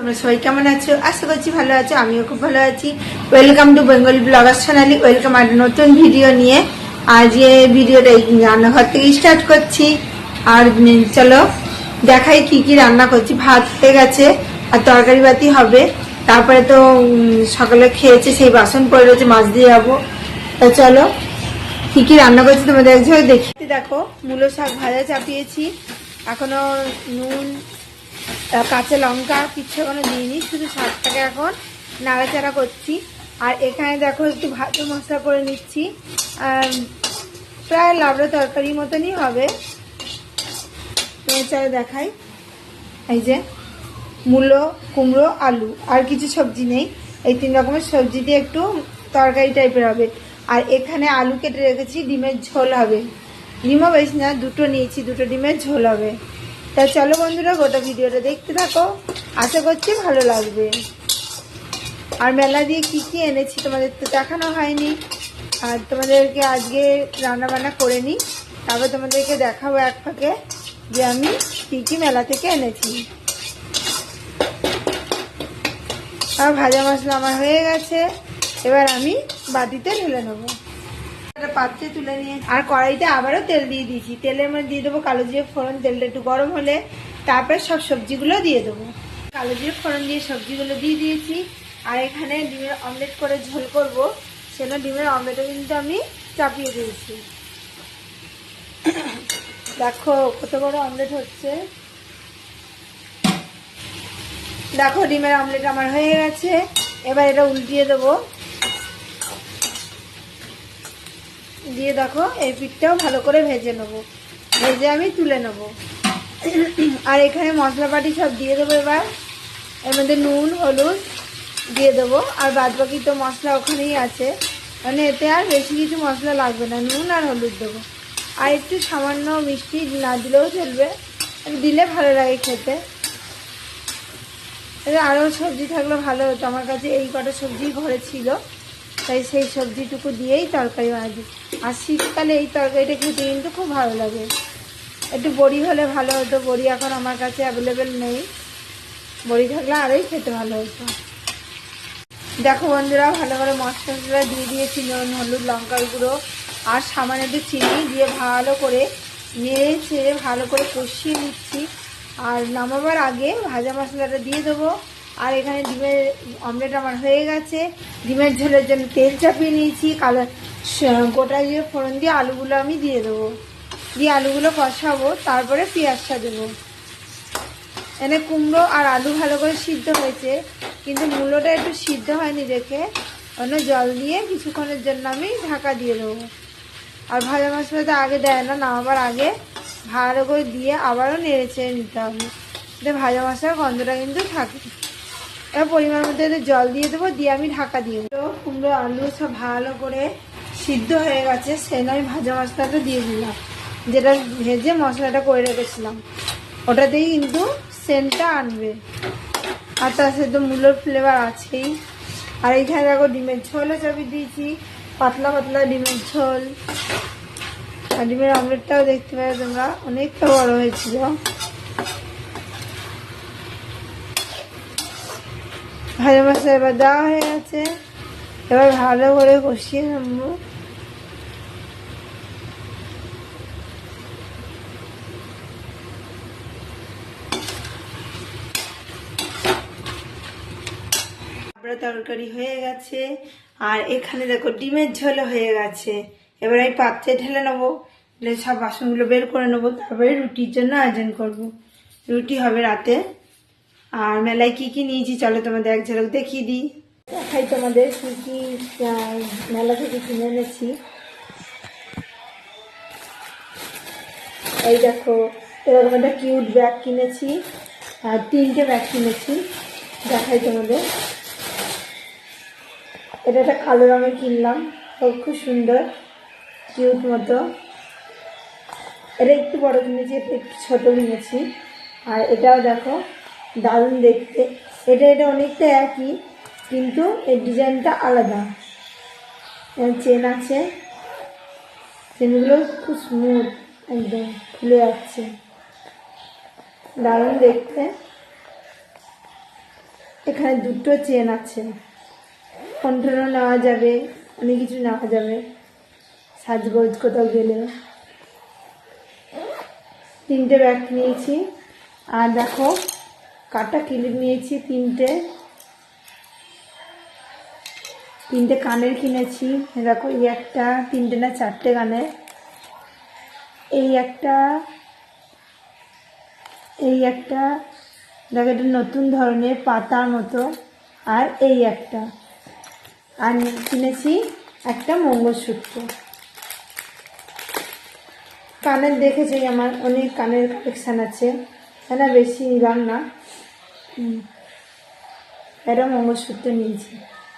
তোমরা সবাই কেমন আছো? আশা করছি ভালো আছো, আমিও খুব ভালো আছি। Welcome to Bengali bloggers channel. Welcome আর নতুন ভিডিও নিয়ে। আজ এই ভিডিওটা রান্নাঘর থেকে স্টার্ট করছি। আর চলো দেখাই কি কি রান্না করছি। ভাত হয়ে গেছে আর তরকারি বাতি হবে। তারপরে তো সকালে খেয়েছে, সেই বাসন পড়ে রয়েছে, মাছ দিয়ে যাবো। তা চলো কি কি রান্না করছি তোমাদের এক ঝলক দেখি। দেখো মূলো শাক ভাজা চাপিয়েছি, এখনো নুন কাঁচা লঙ্কা কিচ্ছু এখনো দিইনি, শুধু শাকটাকে এখন নাড়াচাড়া করছি। আর এখানে দেখো একটু ভাজা মশলা করে নিচ্ছি, প্রায় লাবড়া তরকারির মতনই হবে। চলো দেখাই। এই যে মূলো, কুমড়ো, আলু, আর কিছু সবজি নেই। এই 3 রকমের সবজি দিয়ে একটু তরকারি টাইপের হবে। আর এখানে আলু কেটে রেখেছি, ডিমের ঝোল হবে। ডিমও বেশি না, 2টো নিয়েছি, 2টো ডিমের ঝোল হবে। তা চলো বন্ধুরা গোটা ভিডিওটা দেখতে থাকো, আশা করছি ভালো লাগবে। আর মেলা দিয়ে কি কি এনেছি তোমাদের তো দেখানো হয়নি, আর তোমাদেরকে আজকে রান্না বান্না করে নিই, তারপর তোমাদেরকে দেখাবো এক ফাঁকে যে আমি কি কি মেলা থেকে এনেছি। আর ভাজা মশলা আমার হয়ে গেছে, এবার আমি বাটিতে ঢেলে নেবো। পাত্রে তুলে নিয়ে আর কড়াইতে আবারও তেল দিয়ে দিয়েছি। তেলের মধ্যে দিয়ে দেবো কালো জিরে ফোড়ন। তেলটা একটু গরম হলে তারপরে সব সবজিগুলো দিয়ে দেবো। কালো জিরে ফোড়ন দিয়ে সবজিগুলো দিয়ে দিয়েছি। আর এখানে ডিমের অমলেট করে ঝোল করবো, সেজন্য ডিমের অমলেটও কিন্তু আমি চাপিয়ে দিয়েছি। দেখো কত বড় অমলেট হচ্ছে। দেখো ডিমের অমলেট আমার হয়ে গেছে, এবার এটা উল্টিয়ে দেবো। দিয়ে দেখো এই পিঠটাও ভালো করে ভেজে নেবো, ভেজে আমি তুলে নেবো। আর এখানে মশলাপাতি সব দিয়ে দেবো। এবার এর মধ্যে নুন হলুদ দিয়ে দেবো, আর বাদ বাকি তো মশলা ওখানেই আছে, মানে এতে আর বেশি কিছু মশলা লাগবে না। নুন আর হলুদ দেবো, আর একটু সামান্য মিষ্টি না দিলেও চলবে, দিলে ভালো লাগে খেতে। আরও সবজি থাকলে ভালো হতো, আমার কাছে এই কটা সবজি ঘরে ছিল, তাই সেই সবজিটুকু দিয়েই তরকারি বানাচ্ছি। আর শীতকালে এই তরকারিটা খেতে কিন্তু খুব ভালো লাগে। একটু বড়ি হলে ভালো হতো, বড়ি এখন আমার কাছে অ্যাভেলেবেল নেই, বড়ি থাকলে আরোই খেতে ভালো হতো। দেখো বন্ধুরা ভালো করে মশলা দিয়ে দিয়েছি, নুন হলুদ লঙ্কার গুঁড়ো আর সামান্য একটু চিনি দিয়ে ভালো করে নেড়ে ছেড়ে ভালো করে কষিয়ে নিচ্ছি। আর নামাবার আগে ভাজা মশলাটা দিয়ে দেবো। আর এখানে ডিমের অমলেট আমার হয়ে গেছে। ডিমের ঝোলের জন্য তেল চাপিয়ে নিয়েছি, কালো গোটা দিয়ে ফোড়ন দিয়ে আলুগুলো আমি দিয়ে দেবো, দিয়ে আলুগুলো কষাবো, তারপরে পেঁয়াজটা দেবো। এনে কুমড়ো আর আলু ভালো করে সিদ্ধ হয়েছে, কিন্তু মূলোটা একটু সিদ্ধ হয়নি দেখে অন্য জল দিয়ে কিছুক্ষণের জন্য আমি ঢাকা দিয়ে দেবো। আর ভাজা মশলাটা আগে দেয় না, নামাবার আগে ভালো করে দিয়ে আবারও নেড়ে চেড়ে নিতে হবে, যাতে ভাজা মশলার গন্ধটা কিন্তু থাকে। এবার পরিমাণ মতো জল দিয়ে দেবো, দিয়ে আমি ঢাকা দিয়ে দেবো। কুমড়ো আলু সব ভালো করে সিদ্ধ হয়ে গেছে, সেই আমি ভাজা মশলাটা দিয়ে দিলাম, যেটা ভেজে মশলাটা করে রেখেছিলাম, ওটাতেই কিন্তু সেন্টটা আনবে। আর তার সাথে তো মূলোর ফ্লেভার আছেই। আর এইখানে দেখো ডিমের ঝোলও চাপিয়ে দিয়েছি, পাতলা পাতলা ডিমের ঝোল। আর ডিমের অমলেটটাও দেখতে পাবে তোমরা, অনেকটা বড় হয়েছিল। ভাজা মশলা এবার দেওয়া হয়ে গেছে, এবার ভালো করে কষিয়ে নেবো। তরকারি হয়ে গেছে, আর এখানে দেখো ডিমের ঝোল হয়ে গেছে। এবার আমি পাত্রে ঢেলে নেবো, সব বাসনগুলো বের করে নেবো, তারপরে রুটির জন্য আয়োজন করব। রুটি হবে রাতে। আর মেলায় কি কি নিয়েছি চলো তোমাদের এক ঝলক দেখিয়ে দিই, দেখাই তোমাদের কি কি মেলা থেকে কিনে এনেছি। এই দেখো এরকম একটা কিউট ব্যাগ কিনেছি, আর 3টে ব্যাগ কিনেছি, দেখাই তোমাদের। এটা একটা কালো রঙের কিনলাম, খুব সুন্দর কিউট মতো। এটা একটু বড় কিনেছি, এটা একটু ছোট কিনেছি। আর এটাও দেখো দারুণ দেখতে, এটা অনেকটা একই, কিন্তু এর ডিজাইনটা আলাদা। চেন আছে, চেনগুলো খুব স্মুথ, একদম খুলে যাচ্ছে, দারুণ দেখতে। এখানে দুটো চেন আছে, কন্টেনও নেওয়া যাবে, অনেক কিছু নেওয়া যাবে সাজগোজ কোথাও গেলে। 3টে ব্যাগ নিয়েছি। আর দেখো কাটা ক্লিপ নিয়েছি 3টে কানের কিনেছি। দেখো এই একটা, 3টে না 4টে কানের, এই একটা, দেখো এটা নতুন ধরনের পাতার মতো, আর এই একটা। আর কিনেছি একটা মঙ্গলসূত্র। কানের দেখেছি আমার অনেক কানের কালেকশান আছে, না বেশি নিলাম না। এটা মঙ্গলসূত্র নিয়েছি।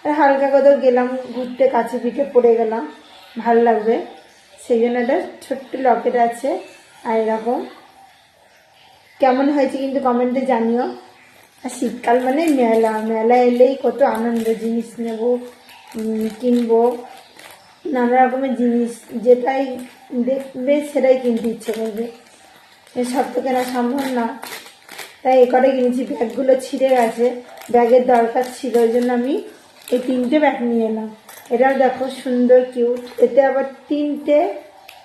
আর হালকা কোথাও গেলাম ঘুরতে, কাছে পিঠে পড়ে গেলাম, ভালো লাগবে সেই জন্য একটা ছোট্ট লকেট আছে। আর এরকম কেমন হয়েছে কিন্তু কমেন্টে জানিও। আর শীতকাল মানে মেলা এলেই কত আনন্দ, জিনিস নেব, কিনবো, নানা রকমের জিনিস, যেটাই দেখবে সেটাই কিনতে ইচ্ছে করবে। সব তো কেনা সম্ভব না, তাই এ করে কিনেছি। ব্যাগগুলো ছিঁড়ে গেছে, ব্যাগের দরকার ছিল, ওই জন্য আমি এই 3টে ব্যাগ নিয়ে এলাম। এটাও দেখো সুন্দর কিউট, এতে আবার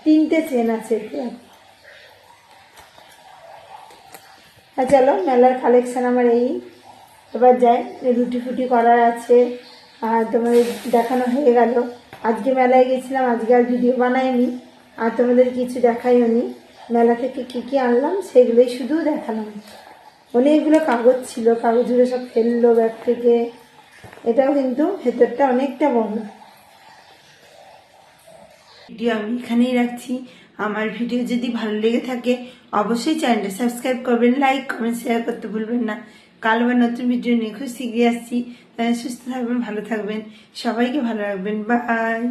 তিনটে চেন আছে এতে। আর চলো মেলার কালেকশান আমার এই। এবার যাই, রুটি ফুটি করার আছে। আর তোমাদের দেখানো হয়ে গেল। আজকে মেলায় গেছিলাম, আজকে আর ভিডিও বানাইনি, আর তোমাদের কিছু দেখাইও নি। মেলা থেকে কী আনলাম সেগুলোই শুধু দেখালাম। অনেকগুলো কাগজ ছিল, কাগজগুলো সব ফেললো ব্যাগ থেকে। এটাও কিন্তু ভেতরটা অনেকটা বড়। ভিডিও আমি এখানেই রাখছি। আমার ভিডিও যদি ভালো লেগে থাকে অবশ্যই চ্যানেলটা সাবস্ক্রাইব করবেন, লাইক কমেন্ট শেয়ার করতে ভুলবেন না। কাল আবার নতুন ভিডিও নিয়ে খুব শীঘ্রই আসছি। সুস্থ থাকবেন, ভালো থাকবেন, সবাইকে ভালো রাখবেন। বাই।